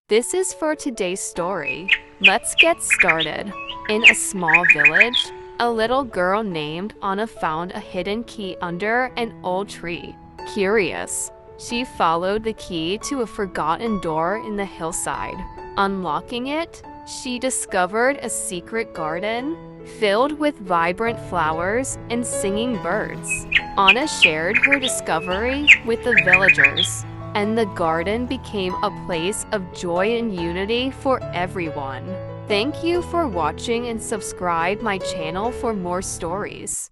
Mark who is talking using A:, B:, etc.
A: This is for today's story. Let's get started. In a small village, a little girl named Anna found a hidden key under an old tree. Curious, she followed the key to a forgotten door in the hillside. Unlocking it, she discovered a secret garden filled with vibrant flowers and singing birds. Anna shared her discovery with the villagers, and the garden became a place of joy and unity for everyone. Thank you for watching and subscribe my channel for more stories.